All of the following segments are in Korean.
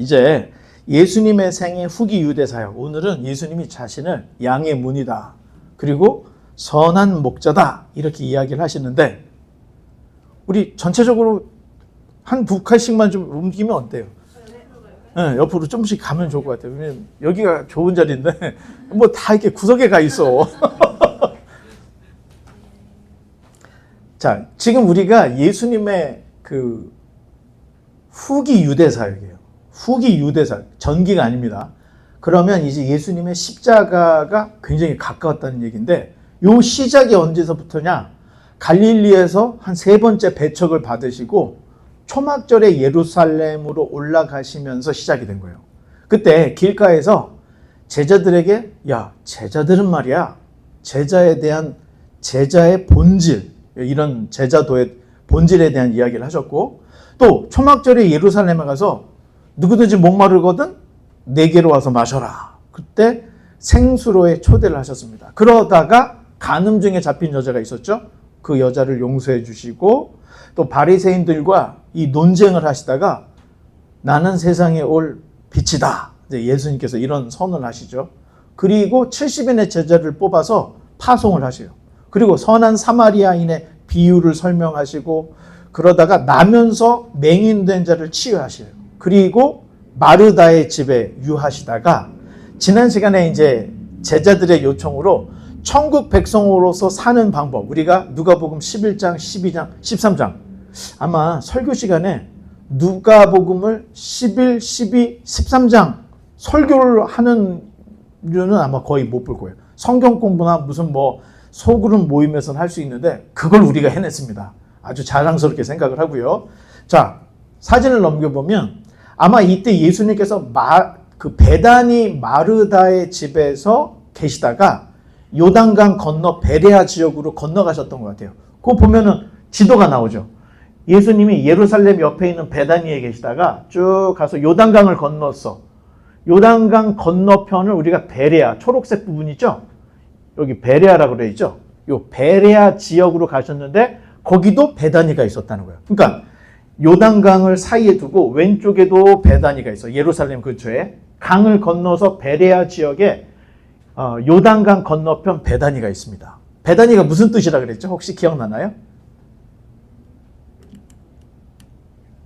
이제 예수님의 생애 후기 유대 사역. 오늘은 예수님이 자신을 양의 문이다. 그리고 선한 목자다. 이렇게 이야기를 하시는데 우리 전체적으로 한 두 칸씩만 좀 옮기면 어때요? 네, 옆으로 조금씩 가면 좋을 것 같아요. 왜냐면 여기가 좋은 자리인데 뭐 다 이렇게 구석에 가 있어. 자, 지금 우리가 예수님의 그 후기 유대 사역이에요. 후기 유대 사역. 전기가 아닙니다. 그러면 이제 예수님의 십자가가 굉장히 가까웠다는 얘기인데 요 시작이 언제서부터냐? 갈릴리에서 한 세 번째 배척을 받으시고 초막절에 예루살렘으로 올라가시면서 시작이 된 거예요. 그때 길가에서 제자들에게 야, 제자들은 말이야. 제자에 대한 제자의 본질, 이런 제자도의 본질에 대한 이야기를 하셨고 또 초막절에 예루살렘에 가서 누구든지 목마르거든 내게로 와서 마셔라. 그때 생수로의 초대를 하셨습니다. 그러다가 간음 중에 잡힌 여자가 있었죠. 그 여자를 용서해 주시고 또 바리새인들과 이 논쟁을 하시다가 나는 세상에 올 빛이다. 예수님께서 이런 선언을 하시죠. 그리고 70인의 제자를 뽑아서 파송을 하세요. 그리고 선한 사마리아인의 비유를 설명하시고 그러다가 나면서 맹인된 자를 치유하셔요. 그리고 마르다의 집에 유하시다가 지난 시간에 이제 제자들의 요청으로 천국 백성으로서 사는 방법, 우리가 누가복음 11장, 12장, 13장 아마 설교 시간에 누가복음을 11, 12, 13장 설교를 하는 류는 아마 거의 못 볼 거예요. 성경 공부나 무슨 뭐 소그룹 모임에서는 할 수 있는데 그걸 우리가 해냈습니다. 아주 자랑스럽게 생각을 하고요. 자, 사진을 넘겨보면 아마 이때 예수님께서 그 베다니 마르다의 집에서 계시다가 요단강 건너 베레아 지역으로 건너가셨던 것 같아요. 그거 보면은 지도가 나오죠. 예수님이 예루살렘 옆에 있는 베다니에 계시다가 쭉 가서 요단강을 건넜어. 요단강 건너편을 우리가 베레아, 초록색 부분 있죠? 여기 베레아라고 그래 있죠? 요 베레아 지역으로 가셨는데 거기도 베다니가 있었다는 거예요. 그러니까 요단강을 사이에 두고 왼쪽에도 베다니가 있어. 예루살렘 근처에. 강을 건너서 베레아 지역에 요단강 건너편 베다니가 있습니다. 베다니가 무슨 뜻이라 그랬죠? 혹시 기억나나요?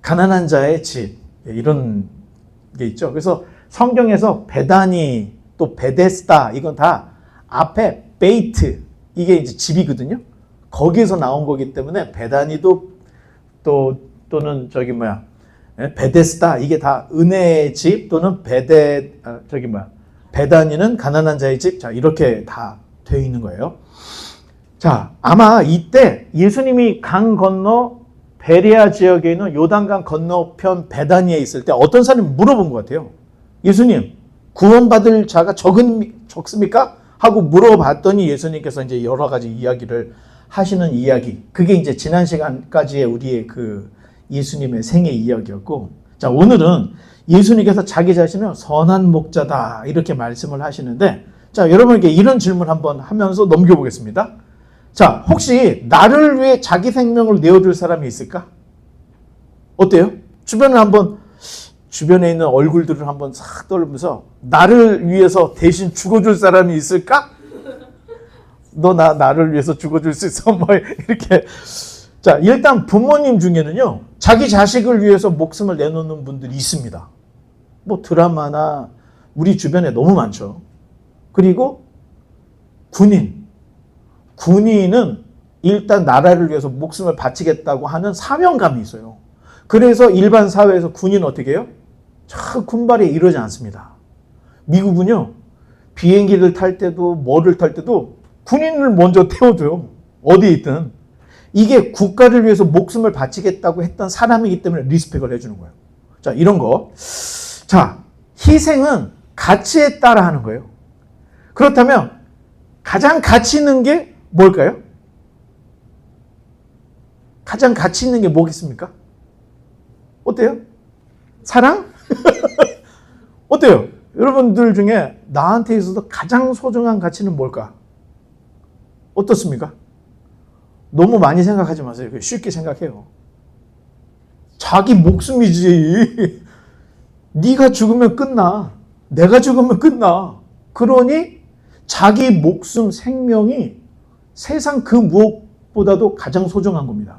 가난한 자의 집. 이런 게 있죠. 그래서 성경에서 베다니 또 베데스다 이건 다 앞에 베이트 이게 이제 집이거든요. 거기에서 나온 거기 때문에 베다니도 또는 베데스다 이게 다 은혜의 집 또는 베다니는 가난한 자의 집. 자, 이렇게 다 되어 있는 거예요. 자, 아마 이때 예수님이 강 건너 베레아 지역에 있는 요단강 건너편 베다니에 있을 때 어떤 사람이 물어본 것 같아요. 예수님, 구원받을 자가 적습니까? 하고 물어봤더니 예수님께서 이제 여러 가지 이야기를 하시는 이야기. 그게 이제 지난 시간까지의 우리의 그 예수님의 생애 이야기였고, 자, 오늘은 예수님께서 자기 자신을 선한 목자다 이렇게 말씀을 하시는데, 자, 여러분에게 이런 질문 한번 하면서 넘겨보겠습니다. 자, 혹시 나를 위해 자기 생명을 내어줄 사람이 있을까? 어때요? 주변에 있는 얼굴들을 한번 싹 떠올리면서 나를 위해서 대신 죽어줄 사람이 있을까? 너 나를 위해서 죽어줄 수 있어? 뭐 이렇게. 자, 일단 부모님 중에는요, 자기 자식을 위해서 목숨을 내놓는 분들이 있습니다. 뭐 드라마나 우리 주변에 너무 많죠. 그리고 군인은 일단 나라를 위해서 목숨을 바치겠다고 하는 사명감이 있어요. 그래서 일반 사회에서 군인은 어떻게 해요? 참 군발이 이러지 않습니다. 미국은요, 비행기를 탈 때도 뭐를 탈 때도 군인을 먼저 태워줘요. 어디에 있든. 이게 국가를 위해서 목숨을 바치겠다고 했던 사람이기 때문에 리스펙을 해주는 거예요. 자, 이런 거. 자, 희생은 가치에 따라 하는 거예요. 그렇다면 가장 가치 있는 게 뭘까요? 가장 가치 있는 게 뭐겠습니까? 어때요? 사랑? 어때요? 여러분들 중에 나한테 있어서 가장 소중한 가치는 뭘까? 어떻습니까? 너무 많이 생각하지 마세요. 쉽게 생각해요. 자기 목숨이지. 네가 죽으면 끝나. 내가 죽으면 끝나. 그러니 자기 목숨, 생명이 세상 그 무엇보다도 가장 소중한 겁니다.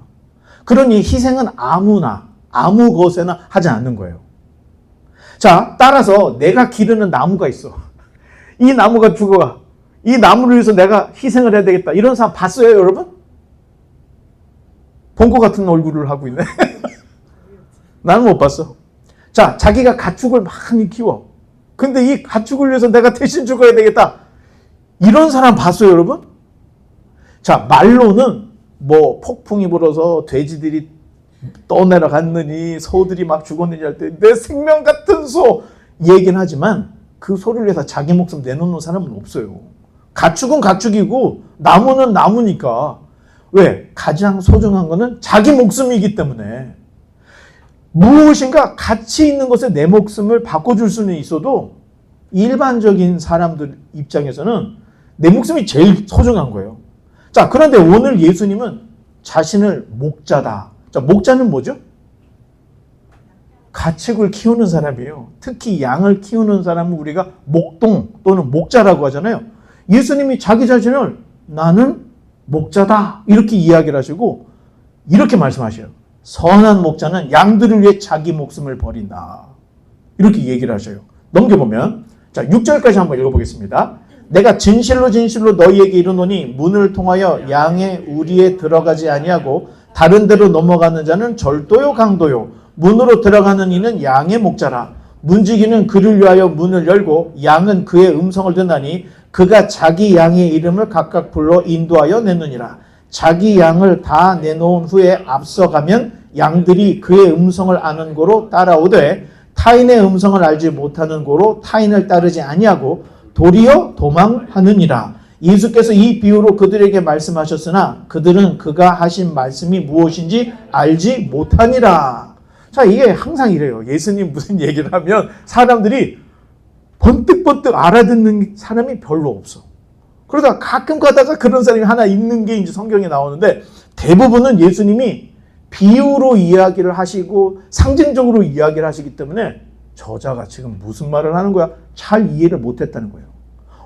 그러니 희생은 아무나, 아무 것에나 하지 않는 거예요. 자, 따라서 내가 기르는 나무가 있어. 이 나무가 죽어가. 이 나무를 위해서 내가 희생을 해야 되겠다. 이런 사람 봤어요, 여러분? 본 것 같은 얼굴을 하고 있네. 나는 못 봤어. 자, 자기가 가축을 많이 키워. 근데 이 가축을 위해서 내가 대신 죽어야 되겠다. 이런 사람 봤어요, 여러분? 자, 말로는 뭐 폭풍이 불어서 돼지들이 떠내려갔느니 소들이 막 죽었느니 할 때 내 생명 같은 소 얘기는 하지만 그 소를 위해서 자기 목숨 내놓는 사람은 없어요. 가축은 가축이고 나무는 나무니까. 왜? 가장 소중한 거는 자기 목숨이기 때문에. 무엇인가 가치 있는 것에 내 목숨을 바꿔줄 수는 있어도 일반적인 사람들 입장에서는 내 목숨이 제일 소중한 거예요. 자, 그런데 오늘 예수님은 자신을 목자다. 자, 목자는 뭐죠? 가축을 키우는 사람이에요. 특히 양을 키우는 사람은 우리가 목동 또는 목자라고 하잖아요. 예수님이 자기 자신을 나는 목자다 이렇게 이야기를 하시고 이렇게 말씀하셔요. 선한 목자는 양들을 위해 자기 목숨을 버린다. 이렇게 얘기를 하셔요. 넘겨보면 자 6절까지 한번 읽어보겠습니다. 내가 진실로 진실로 너희에게 이르노니 문을 통하여 양의 우리에 들어가지 아니하고 다른 데로 넘어가는 자는 절도요 강도요 문으로 들어가는 이는 양의 목자라. 문지기는 그를 위하여 문을 열고 양은 그의 음성을 듣나니 그가 자기 양의 이름을 각각 불러 인도하여 내느니라. 자기 양을 다 내놓은 후에 앞서가면 양들이 그의 음성을 아는 고로 따라오되 타인의 음성을 알지 못하는 고로 타인을 따르지 아니하고 도리어 도망하느니라. 예수께서 이 비유로 그들에게 말씀하셨으나 그들은 그가 하신 말씀이 무엇인지 알지 못하니라. 자, 이게 항상 이래요. 예수님 무슨 얘기를 하면 사람들이 번뜩번뜩 알아듣는 사람이 별로 없어. 그러다 가끔 가다가 그런 사람이 하나 있는 게 이제 성경에 나오는데 대부분은 예수님이 비유로 이야기를 하시고 상징적으로 이야기를 하시기 때문에 저자가 지금 무슨 말을 하는 거야? 잘 이해를 못했다는 거예요.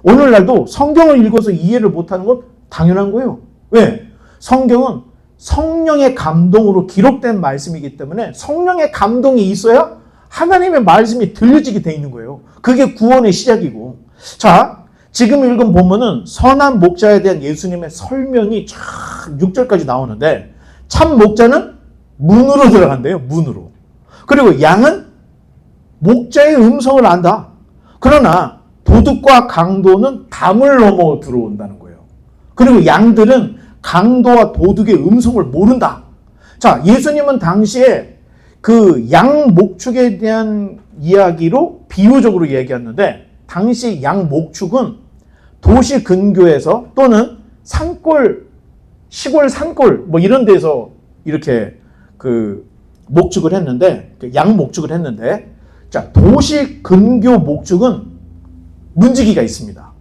오늘날도 성경을 읽어서 이해를 못하는 건 당연한 거예요. 왜? 성경은 성령의 감동으로 기록된 말씀이기 때문에 성령의 감동이 있어야 하나님의 말씀이 들려지게 돼 있는 거예요. 그게 구원의 시작이고. 자, 지금 읽은 본문은 선한 목자에 대한 예수님의 설명이 참 6절까지 나오는데 참 목자는 문으로 들어간대요. 문으로. 그리고 양은 목자의 음성을 안다. 그러나 도둑과 강도는 담을 넘어 들어온다는 거예요. 그리고 양들은 강도와 도둑의 음성을 모른다. 자, 예수님은 당시에 그 양 목축에 대한 이야기로 비유적으로 얘기했는데 당시 양 목축은 도시 근교에서 또는 산골, 시골 산골 뭐 이런 데서 이렇게 그 목축을 했는데 양 목축을 했는데 자, 도시 근교 목축은 문지기가 있습니다.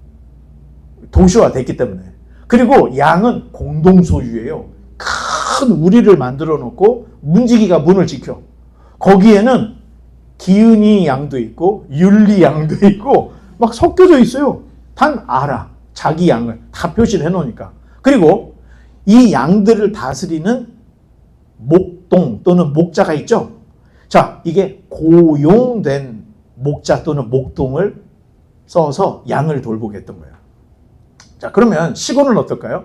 도시화 됐기 때문에. 그리고 양은 공동 소유예요. 큰 우리를 만들어 놓고 문지기가 문을 지켜. 거기에는 기은이 양도 있고 율리 양도 있고 막 섞여져 있어요. 단 알아. 자기 양을 다 표시를 해놓으니까. 그리고 이 양들을 다스리는 목동 또는 목자가 있죠. 자, 이게 고용된 목자 또는 목동을 써서 양을 돌보게 했던 거예요. 자, 그러면 시골은 어떨까요?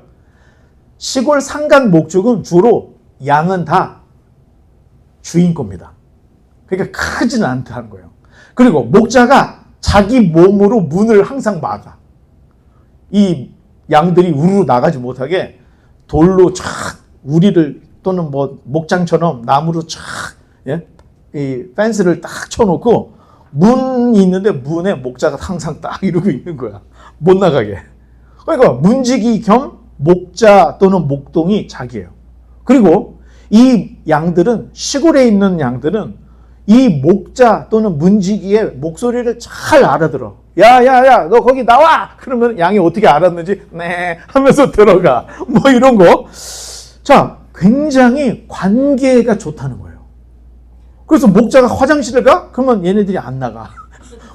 시골 상간 목축은 주로 양은 다 주인 겁니다. 그러니까 크지는 않다는 거예요. 그리고 목자가 자기 몸으로 문을 항상 막아. 이 양들이 우르르 나가지 못하게 돌로 쫙 우리를 또는 뭐 목장처럼 나무로 쫙 예? 이 펜스를 딱 쳐놓고 문이 있는데 문에 목자가 항상 딱 이러고 있는 거야. 못 나가게. 그러니까 문지기 겸 목자 또는 목동이 자기예요. 그리고 이 양들은 시골에 있는 양들은 이 목자 또는 문지기의 목소리를 잘 알아들어. 야야야 너 거기 나와. 그러면 양이 어떻게 알았는지 네 하면서 들어가. 뭐 이런 거. 자, 굉장히 관계가 좋다는 거예요. 그래서 목자가 화장실을 가? 그러면 얘네들이 안 나가.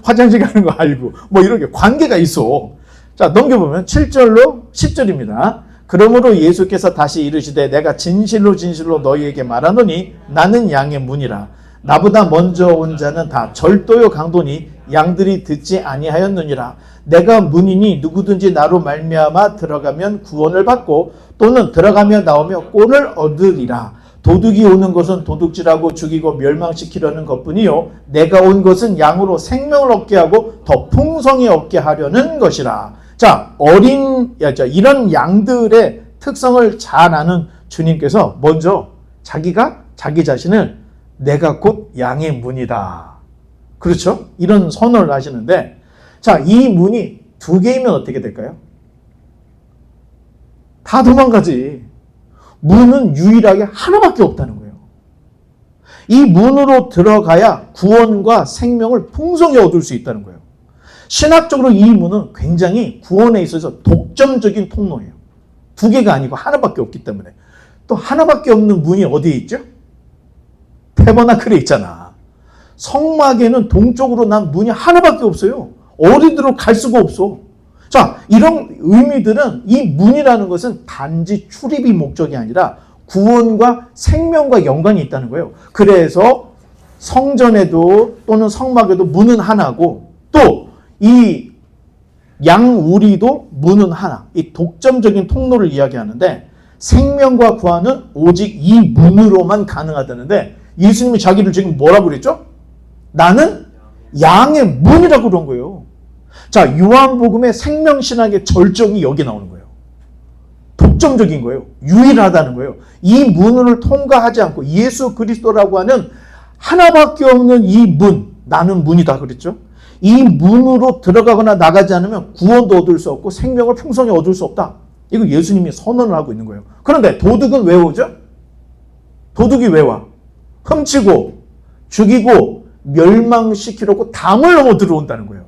화장실 가는 거 알고. 뭐 이렇게 관계가 있어. 자, 넘겨보면 7절로 10절입니다. 그러므로 예수께서 다시 이르시되 내가 진실로 진실로 너희에게 말하노니 나는 양의 문이라. 나보다 먼저 온 자는 다 절도요 강도니 양들이 듣지 아니하였느니라. 내가 문이니 누구든지 나로 말미암아 들어가면 구원을 받고 또는 들어가며 나오며 꼴을 얻으리라. 도둑이 오는 것은 도둑질하고 죽이고 멸망시키려는 것뿐이요 내가 온 것은 양으로 생명을 얻게 하고 더 풍성히 얻게 하려는 것이라. 자, 이런 양들의 특성을 잘 아는 주님께서 먼저 자기가 자기 자신을 내가 곧 양의 문이다. 그렇죠? 이런 선언을 하시는데, 자, 이 문이 두 개이면 어떻게 될까요? 다 도망가지. 문은 유일하게 하나밖에 없다는 거예요. 이 문으로 들어가야 구원과 생명을 풍성히 얻을 수 있다는 거예요. 신학적으로 이 문은 굉장히 구원에 있어서 독점적인 통로예요. 두 개가 아니고 하나밖에 없기 때문에. 또 하나밖에 없는 문이 어디에 있죠? 태버나클에 있잖아. 성막에는 동쪽으로 난 문이 하나밖에 없어요. 어디로 갈 수가 없어. 자, 이런 의미들은 이 문이라는 것은 단지 출입이 목적이 아니라 구원과 생명과 연관이 있다는 거예요. 그래서 성전에도 또는 성막에도 문은 하나고 또 이 양우리도 문은 하나. 이 독점적인 통로를 이야기하는데 생명과 구원은 오직 이 문으로만 가능하다는데 예수님이 자기를 지금 뭐라고 그랬죠? 나는 양의 문이라고 그런 거예요. 자, 요한복음의 생명신학의 절정이 여기 나오는 거예요. 독점적인 거예요. 유일하다는 거예요. 이 문을 통과하지 않고 예수 그리스도라고 하는 하나밖에 없는 이 문, 나는 문이다 그랬죠? 이 문으로 들어가거나 나가지 않으면 구원도 얻을 수 없고 생명을 풍성히 얻을 수 없다. 이거 예수님이 선언을 하고 있는 거예요. 그런데 도둑은 왜 오죠? 도둑이 왜 와? 훔치고 죽이고 멸망시키려고 담을 넘어 들어온다는 거예요.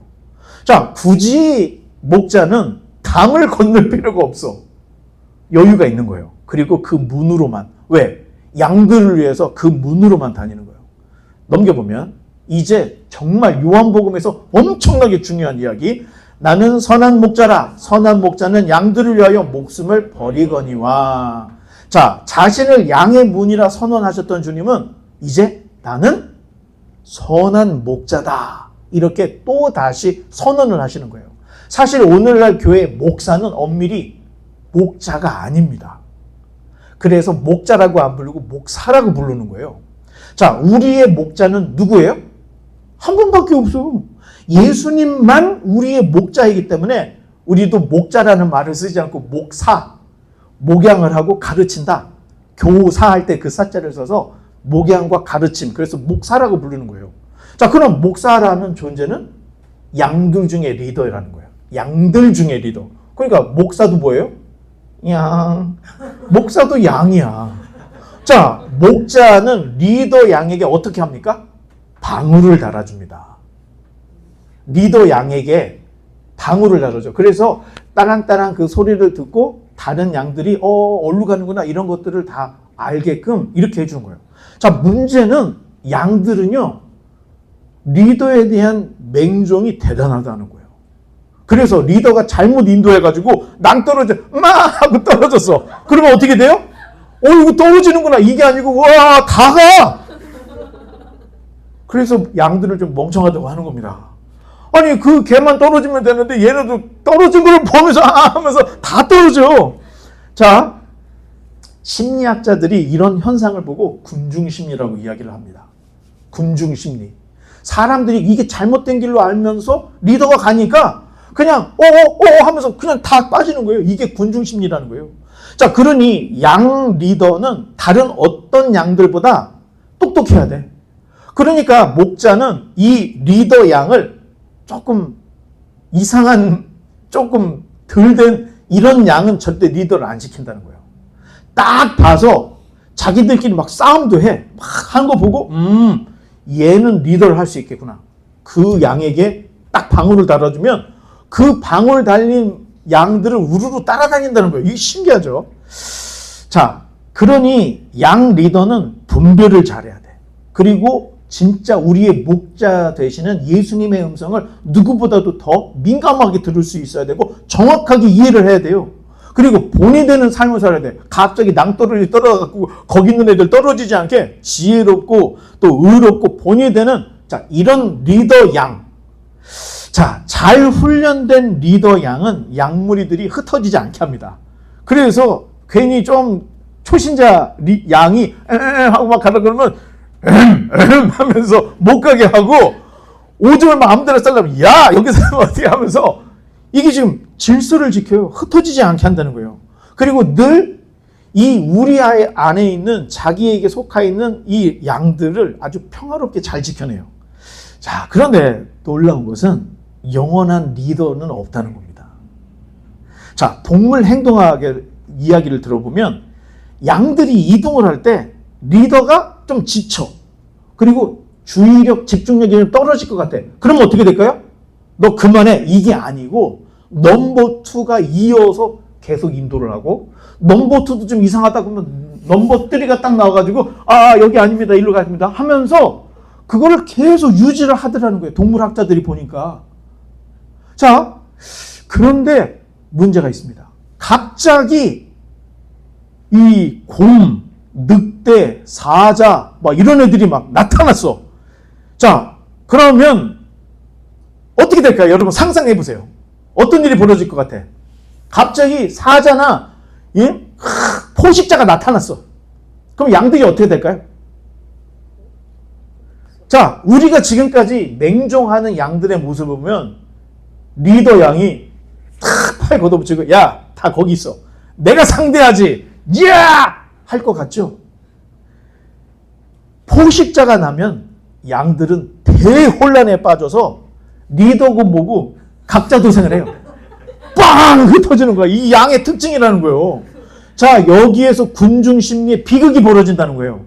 자, 굳이 목자는 담을 건널 필요가 없어. 여유가 있는 거예요. 그리고 그 문으로만. 왜? 양들을 위해서 그 문으로만 다니는 거예요. 넘겨보면 이제 정말 요한복음에서 엄청나게 중요한 이야기. 나는 선한 목자라. 선한 목자는 양들을 위하여 목숨을 버리거니와. 자, 자신을 양의 문이라 선언하셨던 주님은 이제 나는 선한 목자다. 이렇게 또 다시 선언을 하시는 거예요. 사실 오늘날 교회 목사는 엄밀히 목자가 아닙니다. 그래서 목자라고 안 부르고 목사라고 부르는 거예요. 자, 우리의 목자는 누구예요? 한 분밖에 없어요. 예수님만 우리의 목자이기 때문에 우리도 목자라는 말을 쓰지 않고 목사, 목양을 하고 가르친다. 교사할 때 그 사자를 써서 목양과 가르침, 그래서 목사라고 부르는 거예요. 자, 그럼 목사라는 존재는 양들 중에 리더라는 거예요. 양들 중에 리더. 그러니까 목사도 뭐예요? 양. 목사도 양이야. 자, 목자는 리더 양에게 어떻게 합니까? 방울을 달아줍니다. 리더 양에게 방울을 달아줘. 그래서 따랑따랑 그 소리를 듣고 다른 양들이 어디로 가는구나 이런 것들을 다 알게끔 이렇게 해주는 거예요. 자, 문제는 양들은요, 리더에 대한 맹종이 대단하다는 거예요. 그래서 리더가 잘못 인도해가지고 낭떠러져, 하고 떨어졌어. 그러면 어떻게 돼요? 이거 떨어지는구나. 이게 아니고, 와, 다 가! 그래서 양들을 좀 멍청하다고 하는 겁니다. 아니, 그 개만 떨어지면 되는데 얘네도 떨어진 걸 보면서 하면서 다 떨어져. 자, 심리학자들이 이런 현상을 보고 군중심리라고 이야기를 합니다. 군중심리. 사람들이 이게 잘못된 길로 알면서 리더가 가니까 그냥 하면서 그냥 다 빠지는 거예요. 이게 군중심리라는 거예요. 자, 그러니 양 리더는 다른 어떤 양들보다 똑똑해야 돼. 그러니까 목자는 이 리더 양을 조금 이상한, 조금 덜 된 이런 양은 절대 리더를 안 시킨다는 거예요. 딱 봐서 자기들끼리 막 싸움도 해. 막 하는 거 보고 얘는 리더를 할 수 있겠구나. 그 양에게 딱 방울을 달아주면 그 방울 달린 양들을 우르르 따라다닌다는 거예요. 이게 신기하죠? 자, 그러니 양 리더는 분별을 잘해야 돼. 그리고 진짜 우리의 목자 되시는 예수님의 음성을 누구보다도 더 민감하게 들을 수 있어야 되고 정확하게 이해를 해야 돼요. 그리고 본이 되는 삶을 살아야 돼. 갑자기 낭떠러지 떨어져갖고 거기 있는 애들 떨어지지 않게 지혜롭고 또 의롭고 본이 되는 이런 리더 양. 잘 훈련된 리더 양은 양무리들이 흩어지지 않게 합니다. 그래서 괜히 좀 초신자 양이 하고 막 가다 그러면 하면서 못 가게 하고 오줌을 마음대로 싸려면 야 여기서 어떻게 하면서 이게 지금 질서를 지켜요. 흩어지지 않게 한다는 거예요. 그리고 늘 이 우리 안에 있는 자기에게 속하 있는 이 양들을 아주 평화롭게 잘 지켜내요. 그런데 놀라운 것은 영원한 리더는 없다는 겁니다. 동물 행동학의 이야기를 들어보면 양들이 이동을 할 때 리더가 좀 지쳐. 그리고 주의력, 집중력이 좀 떨어질 것 같아. 그러면 어떻게 될까요? 너 그만해. 이게 아니고 넘버 2가 이어서 계속 인도를 하고 넘버 2도 좀 이상하다 그러면 넘버 3가 딱 나와가지고 여기 아닙니다. 일로 가십니다. 하면서 그거를 계속 유지를 하더라는 거예요. 동물학자들이 보니까. 그런데 문제가 있습니다. 갑자기 이 곰, 늑대, 사자 막 이런 애들이 막 나타났어. 그러면 어떻게 될까요? 여러분 상상해 보세요. 어떤 일이 벌어질 것 같아? 갑자기 사자나 포식자가 나타났어. 그럼 양들이 어떻게 될까요? 우리가 지금까지 맹종하는 양들의 모습을 보면 리더 양이 탁 팔 걷어붙이고 야, 다 거기 있어. 내가 상대하지. 야! 할 것 같죠? 포식자가 나면 양들은 대혼란에 빠져서 리더고 뭐고 각자 도생을 해요. 빵! 흩어지는 거야. 이 양의 특징이라는 거예요. 여기에서 군중심리의 비극이 벌어진다는 거예요.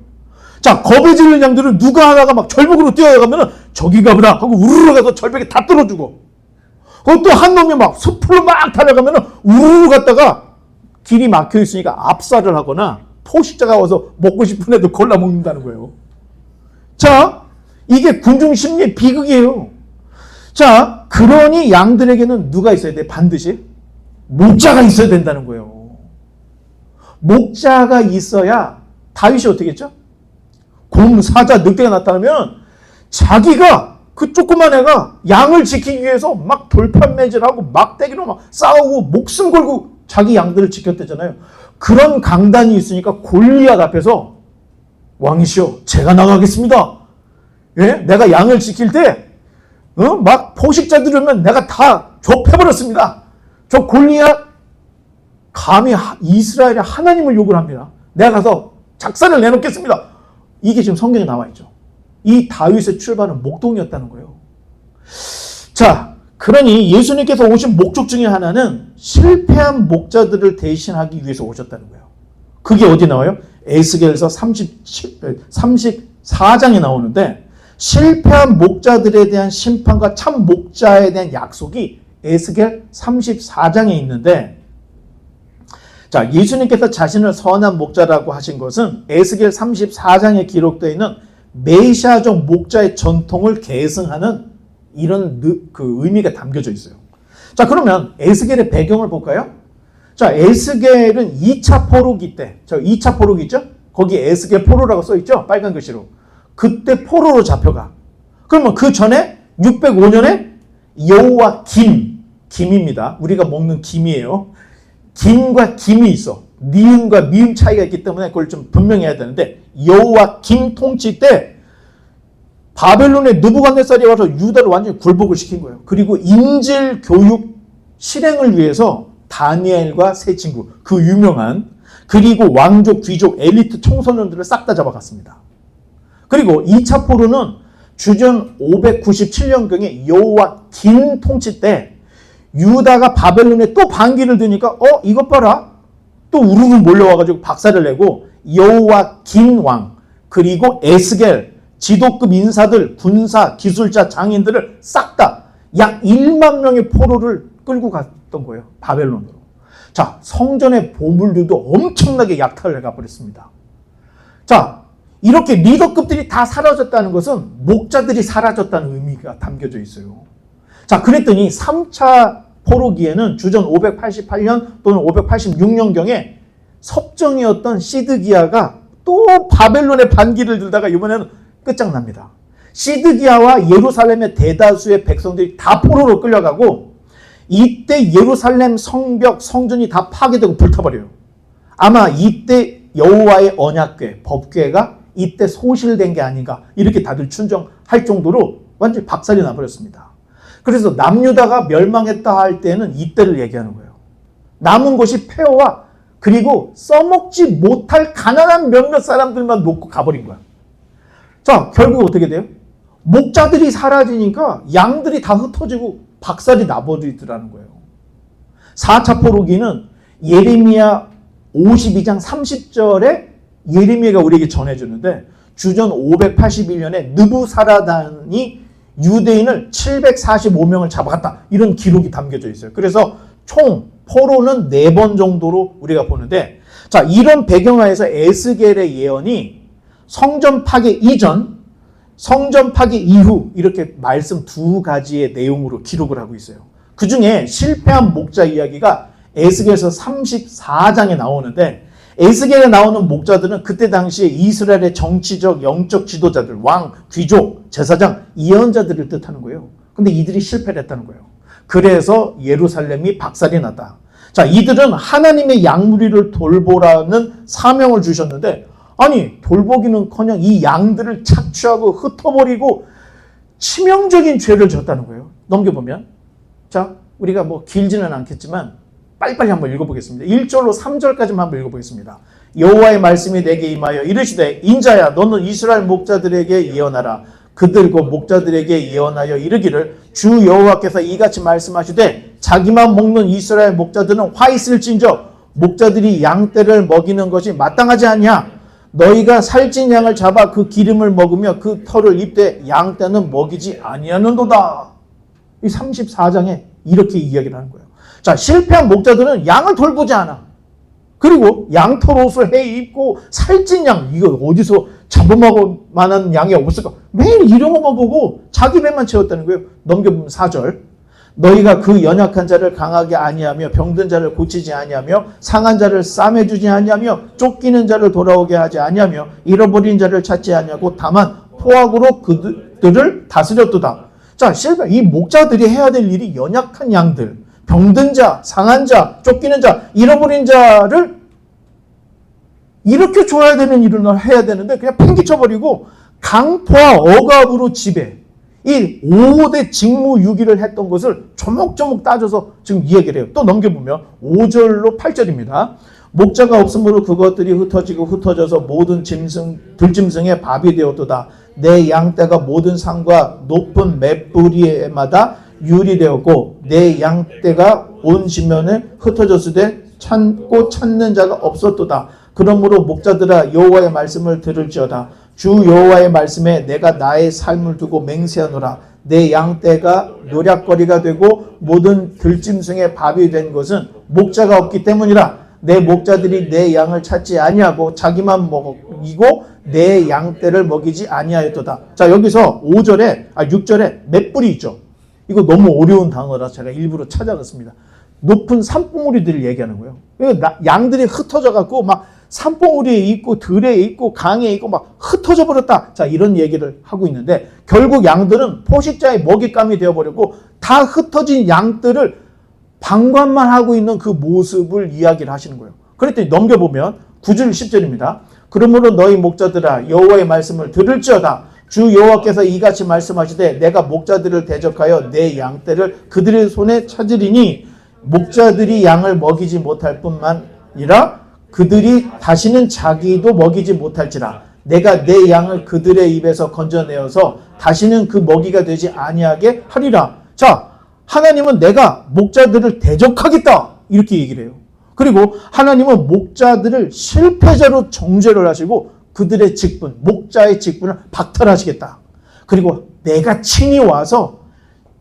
겁에 질린 양들은 누가 하나가 막 절벽으로 뛰어가면 저기가 보다 하고 우르르 가서 절벽에 다 떨어지고 또 한 놈이 막 숲으로 막 달려가면 우르르 갔다가 길이 막혀 있으니까 압살을 하거나 포식자가 와서 먹고 싶은 애도 골라 먹는다는 거예요. 이게 군중심리의 비극이에요. 그러니 양들에게는 누가 있어야 돼? 반드시 목자가 있어야 된다는 거예요. 목자가 있어야 다윗이 어떻게 했죠? 곰, 사자, 늑대가 나타나면 자기가 그 조그만 애가 양을 지키기 위해서 막 돌판매질하고 막대기로 막 싸우고 목숨 걸고 자기 양들을 지켰대잖아요. 그런 강단이 있으니까 골리앗 앞에서 왕이시여 제가 나가겠습니다. 내가 양을 지킬 때 막 포식자들 오면 내가 다 좁혀버렸습니다. 저 골리앗 감히 이스라엘의 하나님을 욕을 합니다. 내가 가서 작사를 내놓겠습니다. 이게 지금 성경에 나와 있죠. 이 다윗의 출발은 목동이었다는 거예요. 그러니 예수님께서 오신 목적 중에 하나는 실패한 목자들을 대신하기 위해서 오셨다는 거예요. 그게 어디 나와요? 에스겔서 34장에 나오는데 실패한 목자들에 대한 심판과 참 목자에 대한 약속이 에스겔 34장에 있는데 예수님께서 자신을 선한 목자라고 하신 것은 에스겔 34장에 기록되어 있는 메시아적 목자의 전통을 계승하는 이런 의미가 담겨져 있어요. 그러면 에스겔의 배경을 볼까요? 에스겔은 2차 포로기 때, 2차 포로기 있죠? 거기 에스겔 포로라고 써있죠? 빨간 글씨로. 그때 포로로 잡혀가. 그러면 그 전에 605년에 여호와 김입니다. 우리가 먹는 김이에요. 김과 김이 있어. 니은과 미음 차이가 있기 때문에 그걸 좀 분명히 해야 되는데 여호와 김 통치 때 바벨론의 느부갓네살이 와서 유다를 완전히 굴복을 시킨 거예요. 그리고 인질 교육 실행을 위해서 다니엘과 세 친구, 그 유명한 그리고 왕족, 귀족, 엘리트 청소년들을 싹 다 잡아갔습니다. 그리고 2차 포로는 주전 597년경에 여호와 긴 통치 때 유다가 바벨론에 또 반기를 드니까 이것 봐라. 또 우르르 몰려와가지고 박살을 내고 여호와 긴 왕 그리고 에스겔 지도급 인사들, 군사, 기술자, 장인들을 싹 다 약 1만 명의 포로를 끌고 갔던 거예요. 바벨론으로. 성전의 보물들도 엄청나게 약탈을 해가버렸습니다. 이렇게 리더급들이 다 사라졌다는 것은 목자들이 사라졌다는 의미가 담겨져 있어요. 자, 그랬더니 3차 포로기에는 주전 588년 또는 586년경에 섭정이었던 시드기야가 또 바벨론의 반기를 들다가 이번에는 끝장납니다. 시드기야와 예루살렘의 대다수의 백성들이 다 포로로 끌려가고 이때 예루살렘 성벽, 성전이 다 파괴되고 불타버려요. 아마 이때 여호와의 언약궤, 법궤가 이때 소실된 게 아닌가 이렇게 다들 추정할 정도로 완전히 박살이 나버렸습니다. 그래서 남유다가 멸망했다 할 때는 이때를 얘기하는 거예요. 남은 것이 폐허와 그리고 써먹지 못할 가난한 몇몇 사람들만 놓고 가버린 거야. 자, 결국 어떻게 돼요? 목자들이 사라지니까 양들이 다 흩어지고 박살이 나버리더라는 거예요. 4차 포로기는 예레미야 52장 30절에 예레미야가 우리에게 전해주는데 주전 581년에 느부사라단이 유대인을 745명을 잡아갔다. 이런 기록이 담겨져 있어요. 그래서 총 포로는 4번 정도로 우리가 보는데, 자, 이런 배경하에서 에스겔의 예언이 성전 파괴 이전, 성전 파괴 이후 이렇게 말씀 2가지의 내용으로 기록을 하고 있어요. 그 중에 실패한 목자 이야기가 에스겔서 34장에 나오는데, 에스겔에 나오는 목자들은 그때 당시에 이스라엘의 정치적, 영적 지도자들, 왕, 귀족, 제사장, 예언자들을 뜻하는 거예요. 근데 이들이 실패를 했다는 거예요. 그래서 예루살렘이 박살이 났다. 자, 이들은 하나님의 양무리를 돌보라는 사명을 주셨는데, 아니, 돌보기는커녕 이 양들을 착취하고 흩어버리고 치명적인 죄를 졌다는 거예요. 넘겨보면, 자, 우리가 뭐 길지는 않겠지만 빨리빨리 한번 읽어보겠습니다. 1절로 3절까지만 한번 읽어보겠습니다. 여호와의 말씀이 내게 임하여 이르시되, 인자야, 너는 이스라엘 목자들에게 예언하라. 그들과 목자들에게 예언하여 이르기를, 주 여호와께서 이같이 말씀하시되, 자기만 먹는 이스라엘 목자들은 화 있을진저 목자들이 양떼를 먹이는 것이 마땅하지 아니하. 너희가 살찐 양을 잡아 그 기름을 먹으며 그 털을 입되 양떼는 먹이지 아니하는도다. 이 34장에 이렇게 이야기를 하는 거예요. 자, 실패한 목자들은 양을 돌보지 않아. 그리고 양털 옷을 해 입고 살찐 양, 이거 어디서 잡아먹을 만한 양이 없을까? 매일 이런 것만 보고 자기 배만 채웠다는 거예요. 넘겨보면 4절. 너희가 그 연약한 자를 강하게 아니하며 병든 자를 고치지 아니하며 상한 자를 싸매주지 아니하며 쫓기는 자를 돌아오게 하지 아니하며 잃어버린 자를 찾지 아니하고 다만 포악으로 그들을 다스렸도다. 자, 실패. 이 목자들이 해야 될 일이 연약한 양들, 병든 자, 상한 자, 쫓기는 자, 잃어버린 자를 이렇게 줘야 되는 일을 해야 되는데 그냥 팽개쳐버리고 강포와 억압으로 지배. 이 5대 직무유기를 했던 것을 조목조목 따져서 지금 이야기를 해요. 또 넘겨보면 5절로 8절입니다. 목자가 없으므로 그것들이 흩어지고 흩어져서 모든 들짐승의 밥이 되었도다. 내 양떼가 모든 산과 높은 맷뿌리마다 유리되었고 내 양떼가 온 지면에 흩어졌을 때 찾고 찾는 자가 없었도다. 그러므로 목자들아, 여호와의 말씀을 들을지어다. 주 여호와의 말씀에 내가 나의 삶을 두고 맹세하노라. 내 양떼가 노략거리가 되고 모든 들짐승의 밥이 된 것은 목자가 없기 때문이라. 내 목자들이 내 양을 찾지 아니하고 자기만 먹이고 내 양떼를 먹이지 아니하였도다. 자, 여기서 6절에 맷뿌리 있죠. 이거 너무 어려운 단어라 제가 일부러 찾아놨습니다. 높은 산봉우리들을 얘기하는 거예요. 양들이 흩어져 갖고 막 산봉우리에 있고 들에 있고 강에 있고 막 흩어져 버렸다. 자, 이런 얘기를 하고 있는데 결국 양들은 포식자의 먹잇감이 되어버렸고 다 흩어진 양들을 방관만 하고 있는 그 모습을 이야기를 하시는 거예요. 그랬더니 넘겨보면 9절 10절입니다. 그러므로 너희 목자들아, 여호와의 말씀을 들을지어다. 주 여호와께서 이같이 말씀하시되 내가 목자들을 대적하여 내 양떼를 그들의 손에 찾으리니 목자들이 양을 먹이지 못할 뿐만 아니라 그들이 다시는 자기도 먹이지 못할지라. 내가 내 양을 그들의 입에서 건져내어서 다시는 그 먹이가 되지 아니하게 하리라. 자, 하나님은 내가 목자들을 대적하겠다 이렇게 얘기를 해요. 그리고 하나님은 목자들을 실패자로 정죄를 하시고 그들의 직분, 목자의 직분을 박탈하시겠다. 그리고 내가 친히 와서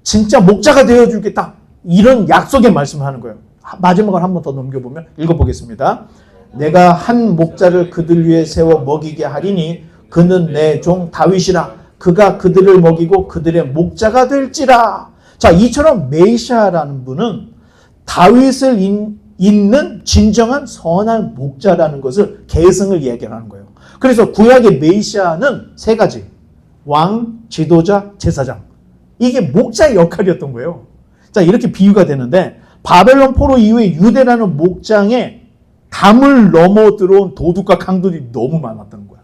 진짜 목자가 되어주겠다. 이런 약속의 말씀을 하는 거예요. 마지막을 한 번 더 넘겨보면 읽어보겠습니다. 내가 한 목자를 그들 위에 세워 먹이게 하리니 그는 내 종 다윗이라. 그가 그들을 먹이고 그들의 목자가 될지라. 자, 이처럼 메시아라는 분은 다윗을 잇는 진정한 선한 목자라는 것을 계승을 이야기하는 거예요. 그래서 구약의 메시아는 세 가지. 왕, 지도자, 제사장. 이게 목자의 역할이었던 거예요. 자, 이렇게 비유가 되는데 바벨론 포로 이후에 유대라는 목장에 담을 넘어 들어온 도둑과 강도들이 너무 많았던 거야.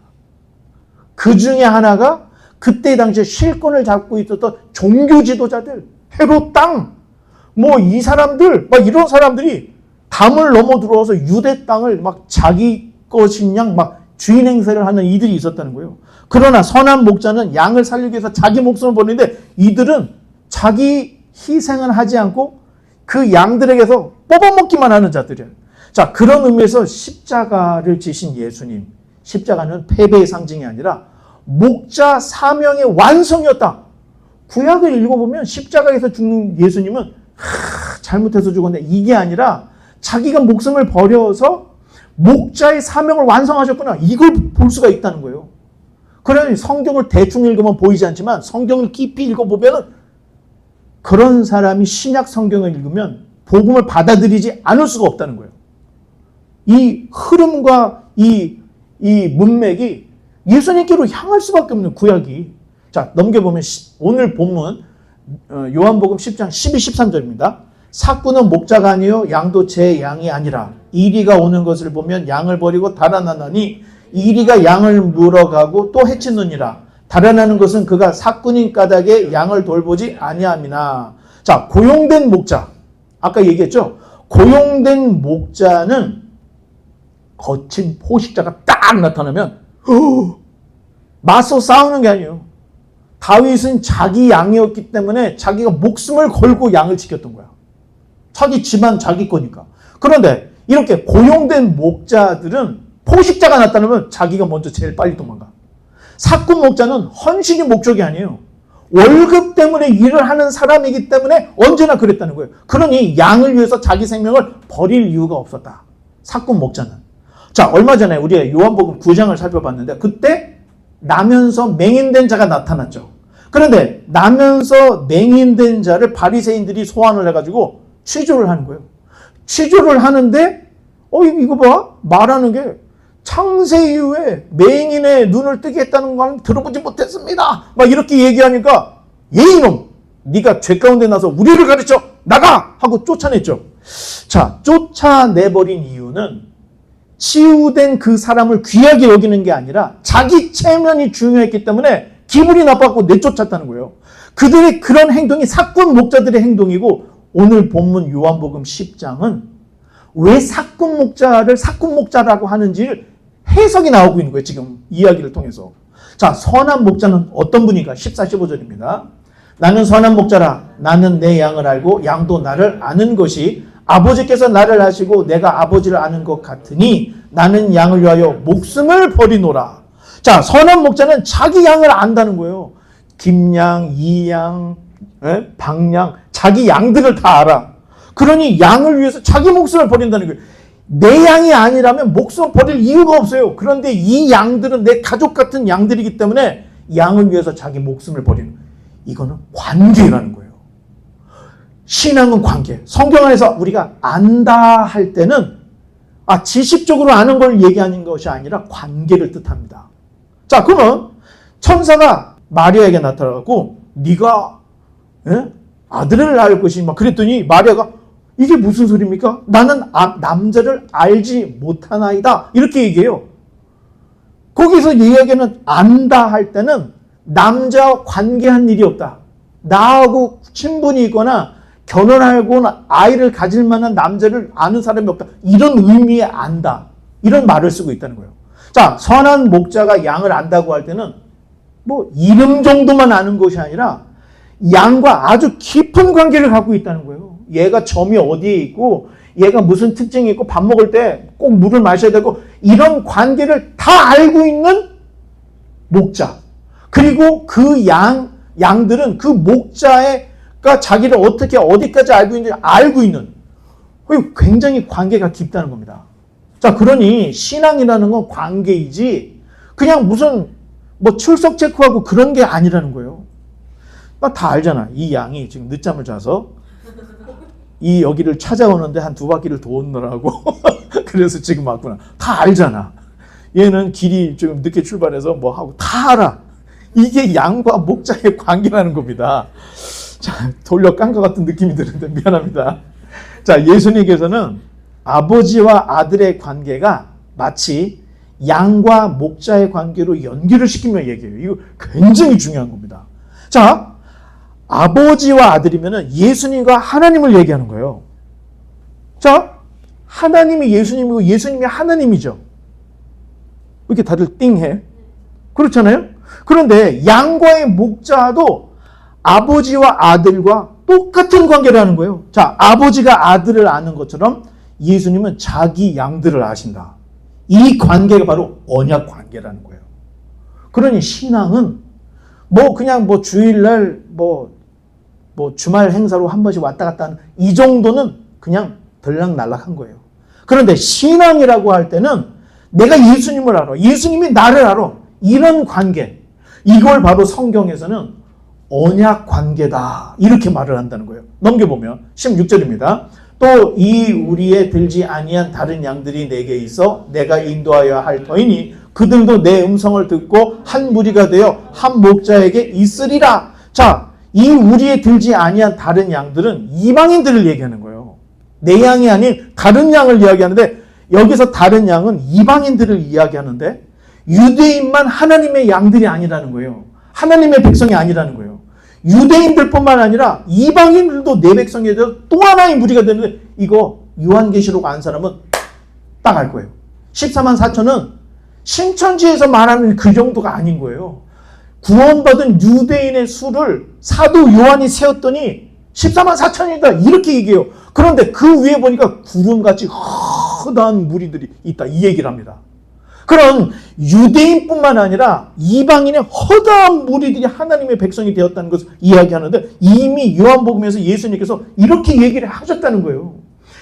그 중에 하나가 그때 당시에 실권을 잡고 있었던 종교 지도자들, 헤롯 땅, 뭐 이 사람들, 막 이런 사람들이 담을 넘어 들어와서 유대 땅을 막 자기 것인 양 막 주인 행세를 하는 이들이 있었다는 거예요. 그러나 선한 목자는 양을 살리기 위해서 자기 목숨을 버리는데 이들은 자기 희생은 하지 않고 그 양들에게서 뽑아먹기만 하는 자들이에요. 자, 그런 의미에서 십자가를 지신 예수님, 십자가는 패배의 상징이 아니라 목자 사명의 완성이었다. 구약을 읽어보면 십자가에서 죽는 예수님은 잘못해서 죽었는데 이게 아니라 자기가 목숨을 버려서 목자의 사명을 완성하셨구나. 이걸 볼 수가 있다는 거예요. 그러니 성경을 대충 읽으면 보이지 않지만 성경을 깊이 읽어보면 그런 사람이 신약 성경을 읽으면 복음을 받아들이지 않을 수가 없다는 거예요. 이 흐름과 이 문맥이 예수님께로 향할 수밖에 없는 구약이. 자, 넘겨보면 오늘 본문 요한복음 10장 12, 13절입니다. 삭구는 목자가 아니요 양도 제 양이 아니라 이리가 오는 것을 보면 양을 버리고 달아나나니 이리가 양을 물어가고 또 해치느니라. 달아나는 것은 그가 삭군인 까닭에 양을 돌보지 아니함이나. 자, 고용된 목자. 아까 얘기했죠. 고용된 목자는 거친 포식자가 딱 나타나면 맞서 싸우는 게 아니에요. 다윗은 자기 양이었기 때문에 자기가 목숨을 걸고 양을 지켰던 거야. 자기 집안 자기 거니까. 그런데 이렇게 고용된 목자들은 포식자가 나타나면 자기가 먼저 제일 빨리 도망가. 삭군 목자는 헌신이 목적이 아니에요. 월급 때문에 일을 하는 사람이기 때문에 언제나 그랬다는 거예요. 그러니 양을 위해서 자기 생명을 버릴 이유가 없었다. 삭군 목자는. 자, 얼마 전에 우리가 요한복음 9장을 살펴봤는데 그때 나면서 맹인된 자가 나타났죠. 그런데 나면서 맹인된 자를 바리새인들이 소환을 해가지고 취조를 하는 거예요. 취조를 하는데 이거 봐. 말하는 게 창세 이후에 맹인의 눈을 뜨게 했다는 걸 들어보지 못했습니다. 막 이렇게 얘기하니까 이놈 네가 죄 가운데 나서 우리를 가르쳐 나가 하고 쫓아냈죠. 자, 쫓아내버린 이유는 치유된 그 사람을 귀하게 여기는 게 아니라 자기 체면이 중요했기 때문에 기분이 나빴고 내쫓았다는 거예요. 그들의 그런 행동이 삭군 목자들의 행동이고 오늘 본문 요한복음 10장은 왜 삭군 목자를 삭군 목자라고 하는지를 해석이 나오고 있는 거예요. 지금 이야기를 통해서. 자, 선한 목자는 어떤 분인가? 14, 15절입니다. 나는 선한 목자라. 나는 내 양을 알고 양도 나를 아는 것이 아버지께서 나를 아시고 내가 아버지를 아는 것 같으니 나는 양을 위하여 목숨을 버리노라. 자, 선한 목자는 자기 양을 안다는 거예요. 김양, 이양, 방양, 자기 양들을 다 알아. 그러니 양을 위해서 자기 목숨을 버린다는 거예요. 내 양이 아니라면 목숨을 버릴 이유가 없어요. 그런데 이 양들은 내 가족 같은 양들이기 때문에 양을 위해서 자기 목숨을 버리는 거예요. 이거는 관계라는 거예요. 신앙은 관계. 성경 안에서 우리가 안다 할 때는 지식적으로 아는 걸 얘기하는 것이 아니라 관계를 뜻합니다. 자, 그러면 천사가 마리아에게 나타나고 네가 아들을 낳을 것이 막 그랬더니 마리아가 이게 무슨 소리입니까? 나는 남자를 알지 못하나이다. 이렇게 얘기해요. 거기서 이야기는 안다 할 때는 남자와 관계한 일이 없다. 나하고 친분이 있거나 결혼하고 아이를 가질 만한 남자를 아는 사람이 없다. 이런 의미의 안다. 이런 말을 쓰고 있다는 거예요. 자, 선한 목자가 양을 안다고 할 때는 뭐 이름 정도만 아는 것이 아니라 양과 아주 깊은 관계를 갖고 있다는 거예요. 얘가 점이 어디에 있고 얘가 무슨 특징이 있고 밥 먹을 때 꼭 물을 마셔야 되고 이런 관계를 다 알고 있는 목자. 그리고 그 양들은 그 목자가 자기를 어떻게 어디까지 알고 있는지 알고 있는 굉장히 관계가 깊다는 겁니다. 자, 그러니 신앙이라는 건 관계이지 그냥 무슨 뭐 출석 체크하고 그런 게 아니라는 거예요. 막 다 알잖아. 이 양이 지금 늦잠을 자서 이 여기를 찾아오는데 한 2바퀴를 도느라고 그래서 지금 왔구나. 다 알잖아. 얘는 길이 좀 늦게 출발해서 뭐 하고 다 알아. 이게 양과 목자의 관계라는 겁니다. 자, 돌려 깐 것 같은 느낌이 드는데 미안합니다. 자, 예수님께서는 아버지와 아들의 관계가 마치 양과 목자의 관계로 연결을 시키며 얘기해요. 이거 굉장히 중요한 겁니다. 자, 아버지와 아들이면 예수님과 하나님을 얘기하는 거예요. 자, 하나님이 예수님이고 예수님이 하나님이죠. 왜 이렇게 다들 띵해? 그렇잖아요? 그런데 양과의 목자도 아버지와 아들과 똑같은 관계를 하는 거예요. 자, 아버지가 아들을 아는 것처럼 예수님은 자기 양들을 아신다. 이 관계가 바로 언약 관계라는 거예요. 그러니 신앙은 뭐 그냥 뭐 주일날 뭐 주말 행사로 한 번씩 왔다 갔다 하는 이 정도는 그냥 들락날락한 거예요. 그런데 신앙이라고 할 때는 내가 예수님을 알아. 예수님이 나를 알아. 이런 관계. 이걸 바로 성경에서는 언약 관계다. 이렇게 말을 한다는 거예요. 넘겨보면 16절입니다. 또 이 우리에 들지 아니한 다른 양들이 내게 있어 내가 인도하여야 할 터이니 그들도 내 음성을 듣고 한 무리가 되어 한 목자에게 있으리라. 자, 이 우리에 들지 아니한 다른 양들은 이방인들을 얘기하는 거예요. 내 양이 아닌 다른 양을 이야기하는데 여기서 다른 양은 이방인들을 이야기하는데 유대인만 하나님의 양들이 아니라는 거예요. 하나님의 백성이 아니라는 거예요. 유대인들뿐만 아니라 이방인들도 내 백성이 되어 또 하나의 무리가 되는데 이거 요한계시록 안 사람은 딱 알 거예요. 14만 4천은 신천지에서 말하는 그 정도가 아닌 거예요. 구원받은 유대인의 수를 사도 요한이 세웠더니 14만 4천이다 이렇게 얘기해요. 그런데 그 위에 보니까 구름같이 허다한 무리들이 있다 이 얘기를 합니다. 그런 유대인뿐만 아니라 이방인의 허다한 무리들이 하나님의 백성이 되었다는 것을 이야기하는데 이미 요한복음에서 예수님께서 이렇게 얘기를 하셨다는 거예요.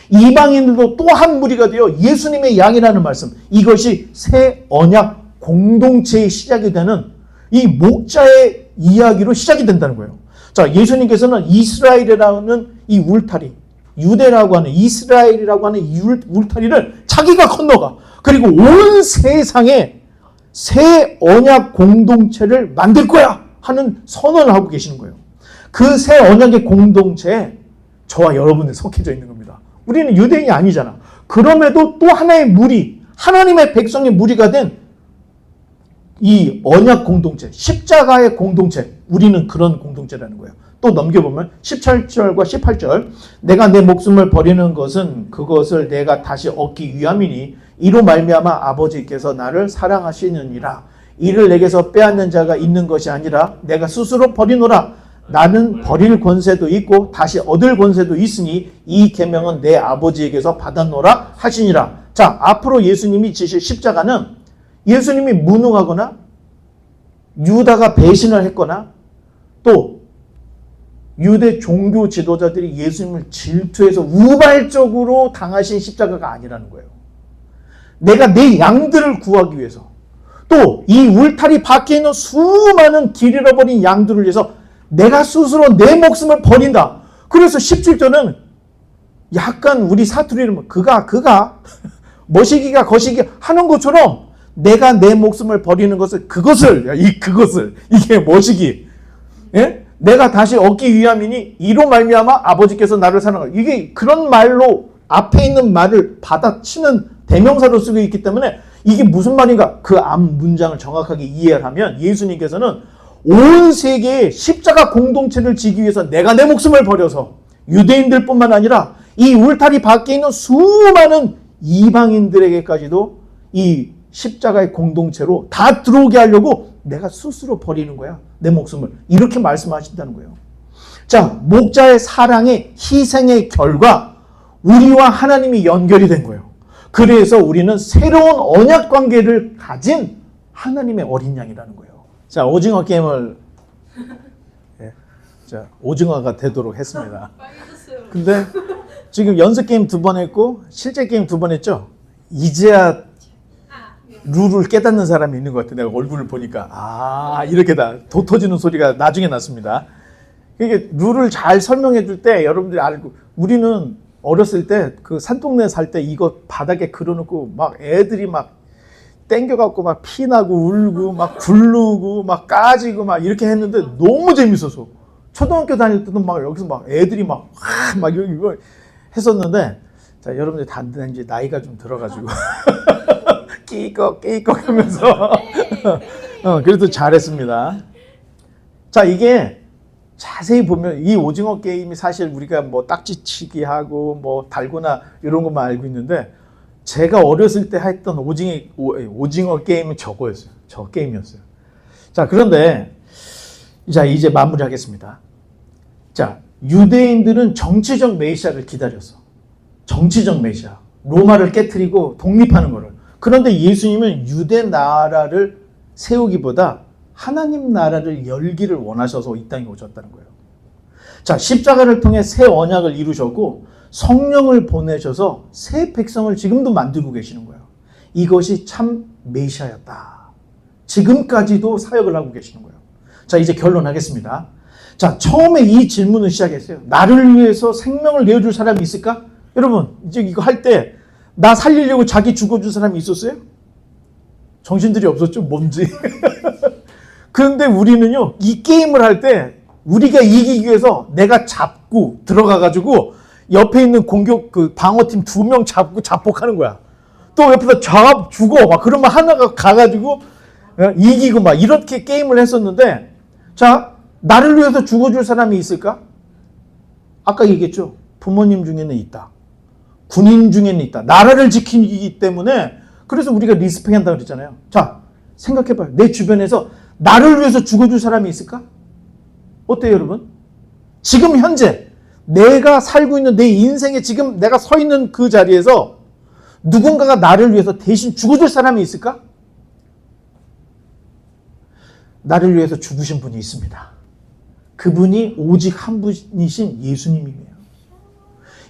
이방인들도 또 한 무리가 되어 예수님의 양이라는 말씀, 이것이 새 언약 공동체의 시작이 되는 이 목자의 이야기로 시작이 된다는 거예요. 자, 예수님께서는 이스라엘이라는 이 울타리, 유대라고 하는 이스라엘이라고 하는 이 울타리를 자기가 건너가 그리고 온 세상에 새 언약 공동체를 만들 거야 하는 선언을 하고 계시는 거예요. 그 새 언약의 공동체에 저와 여러분이 속해져 있는 겁니다. 우리는 유대인이 아니잖아. 그럼에도 또 하나의 무리, 하나님의 백성의 무리가 된 이 언약 공동체, 십자가의 공동체, 우리는 그런 공동체라는 거예요. 또 넘겨보면 17절과 18절 내가 내 목숨을 버리는 것은 그것을 내가 다시 얻기 위함이니 이로 말미암아 아버지께서 나를 사랑하시느니라. 이를 내게서 빼앗는 자가 있는 것이 아니라 내가 스스로 버리노라. 나는 버릴 권세도 있고 다시 얻을 권세도 있으니 이 계명은 내 아버지에게서 받았노라 하시니라. 자, 앞으로 예수님이 지실 십자가는 예수님이 무능하거나 유다가 배신을 했거나 또 유대 종교 지도자들이 예수님을 질투해서 우발적으로 당하신 십자가가 아니라는 거예요. 내가 내 양들을 구하기 위해서 또 이 울타리 밖에 있는 수많은 길 잃어버린 양들을 위해서 내가 스스로 내 목숨을 버린다. 그래서 17절은 약간 우리 사투리는 그가 머시기가 거시기 하는 것처럼 내가 내 목숨을 버리는 것을 그것을 이게 머시기 예? 내가 다시 얻기 위함이니 이로 말미암아 아버지께서 나를 사랑하라. 이게 그런 말로 앞에 있는 말을 받아치는 대명사로 쓰고 있기 때문에 이게 무슨 말인가 그 앞 문장을 정확하게 이해를 하면 예수님께서는 온 세계의 십자가 공동체를 지기 위해서 내가 내 목숨을 버려서 유대인들뿐만 아니라 이 울타리 밖에 있는 수많은 이방인들에게까지도 이 십자가의 공동체로 다 들어오게 하려고 내가 스스로 버리는 거야. 내 목숨을. 이렇게 말씀하신다는 거예요. 자, 목자의 사랑의 희생의 결과 우리와 하나님이 연결이 된 거예요. 그래서 우리는 새로운 언약 관계를 가진 하나님의 어린 양이라는 거예요. 자, 오징어 게임을 자, 오징어가 되도록 했습니다. 근데 지금 연습 게임 2번 했고 실제 게임 2번 했죠? 이제야 룰을 깨닫는 사람이 있는 것 같아요. 내가 얼굴을 보니까 이렇게 도 터지는 소리가 나중에 났습니다. 이게 룰을 잘 설명해 줄 때 여러분들이 알고, 우리는 어렸을 때 그 산동네 살 때 이거 바닥에 그려놓고 막 애들이 막 땡겨갖고 막 피나고 울고 막 굴르고 막 까지고 막 이렇게 했는데 너무 재밌어서 초등학교 다닐 때도 막 여기서 막 애들이 막 이거 했었는데, 자, 여러분들 다 이제 나이가 좀 들어가지고 끼꺽 하면서 그래도 잘했습니다. 자, 이게 자세히 보면 이 오징어 게임이 사실 우리가 뭐 딱지치기 하고 뭐 달고나 이런 것만 알고 있는데, 제가 어렸을 때 했던 오징어 게임은 저거였어요. 저 게임이었어요. 자, 그런데 이제 마무리하겠습니다. 자, 유대인들은 정치적 메시아를 기다렸어. 정치적 메시아. 로마를 깨트리고 독립하는 거를. 그런데 예수님은 유대 나라를 세우기보다 하나님 나라를 열기를 원하셔서 이 땅에 오셨다는 거예요. 자, 십자가를 통해 새 언약을 이루셨고 성령을 보내셔서 새 백성을 지금도 만들고 계시는 거예요. 이것이 참 메시아였다. 지금까지도 사역을 하고 계시는 거예요. 자, 이제 결론하겠습니다. 자, 처음에 이 질문을 시작했어요. 나를 위해서 생명을 내어줄 사람이 있을까? 여러분, 이제 이거 할 때 나 살리려고 자기 죽어준 사람이 있었어요? 정신들이 없었죠? 뭔지. 그런데 우리는요, 이 게임을 할 때 우리가 이기기 위해서 내가 잡고 들어가가지고 옆에 있는 방어팀 2명 잡고 자폭하는 거야. 또 옆에서 죽어. 막 그러면 하나가 가가지고 이기고 막 이렇게 게임을 했었는데, 자, 나를 위해서 죽어줄 사람이 있을까? 아까 얘기했죠. 부모님 중에는 있다. 군인 중에는 있다. 나라를 지키기 때문에 그래서 우리가 리스펙한다고 그랬잖아요. 자, 생각해봐요. 내 주변에서 나를 위해서 죽어줄 사람이 있을까? 어때요, 여러분? 지금 현재 내가 살고 있는 내 인생에 지금 내가 서 있는 그 자리에서 누군가가 나를 위해서 대신 죽어줄 사람이 있을까? 나를 위해서 죽으신 분이 있습니다. 그분이 오직 한 분이신 예수님이에요.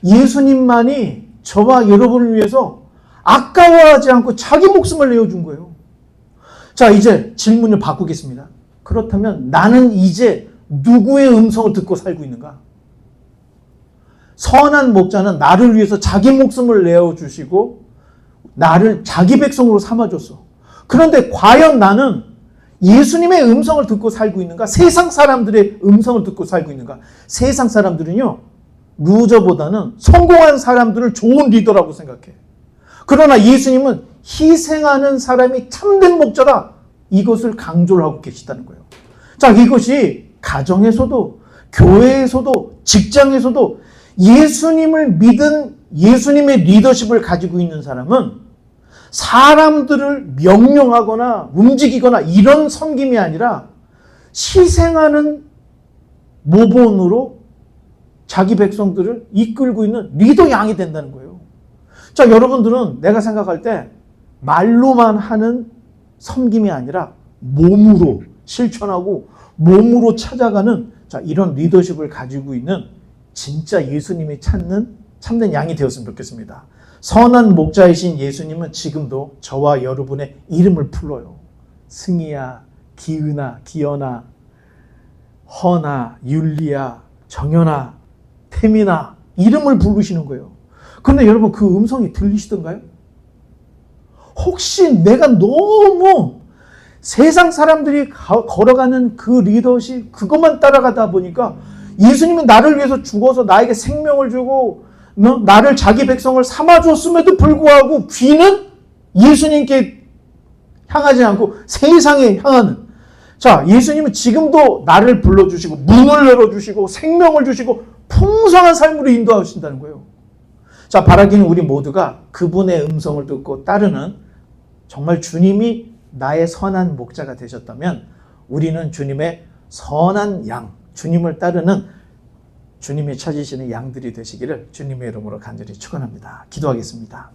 예수님만이 저와 여러분을 위해서 아까워하지 않고 자기 목숨을 내어준 거예요. 자, 이제 질문을 바꾸겠습니다. 그렇다면 나는 이제 누구의 음성을 듣고 살고 있는가? 선한 목자는 나를 위해서 자기 목숨을 내어주시고 나를 자기 백성으로 삼아줬어. 그런데 과연 나는 예수님의 음성을 듣고 살고 있는가? 세상 사람들의 음성을 듣고 살고 있는가? 세상 사람들은요, 루저보다는 성공한 사람들을 좋은 리더라고 생각해. 그러나 예수님은 희생하는 사람이 참된 목자다. 이것을 강조를 하고 계시다는 거예요. 자, 이것이 가정에서도, 교회에서도, 직장에서도 예수님을 믿은 예수님의 리더십을 가지고 있는 사람은 사람들을 명령하거나 움직이거나 이런 섬김이 아니라 희생하는 모본으로 자기 백성들을 이끌고 있는 리더 양이 된다는 거예요. 자, 여러분들은 내가 생각할 때 말로만 하는 섬김이 아니라 몸으로 실천하고 몸으로 찾아가는, 자, 이런 리더십을 가지고 있는 진짜 예수님이 참된 양이 되었으면 좋겠습니다. 선한 목자이신 예수님은 지금도 저와 여러분의 이름을 불러요. 승희야, 기은아, 기연아, 허나, 율리야, 정연아, 태민아, 이름을 부르시는 거예요. 그런데 여러분, 그 음성이 들리시던가요? 혹시 내가 너무 세상 사람들이 걸어가는 그 리더십, 그것만 따라가다 보니까 예수님은 나를 위해서 죽어서 나에게 생명을 주고 나를 자기 백성을 삼아줬음에도 불구하고 귀는 예수님께 향하지 않고 세상에 향하는, 자, 예수님은 지금도 나를 불러주시고 문을 열어주시고 생명을 주시고 풍성한 삶으로 인도하신다는 거예요. 자, 바라기는 우리 모두가 그분의 음성을 듣고 따르는, 정말 주님이 나의 선한 목자가 되셨다면 우리는 주님의 선한 양, 주님을 따르는 주님이 찾으시는 양들이 되시기를 주님의 이름으로 간절히 축원합니다. 기도하겠습니다.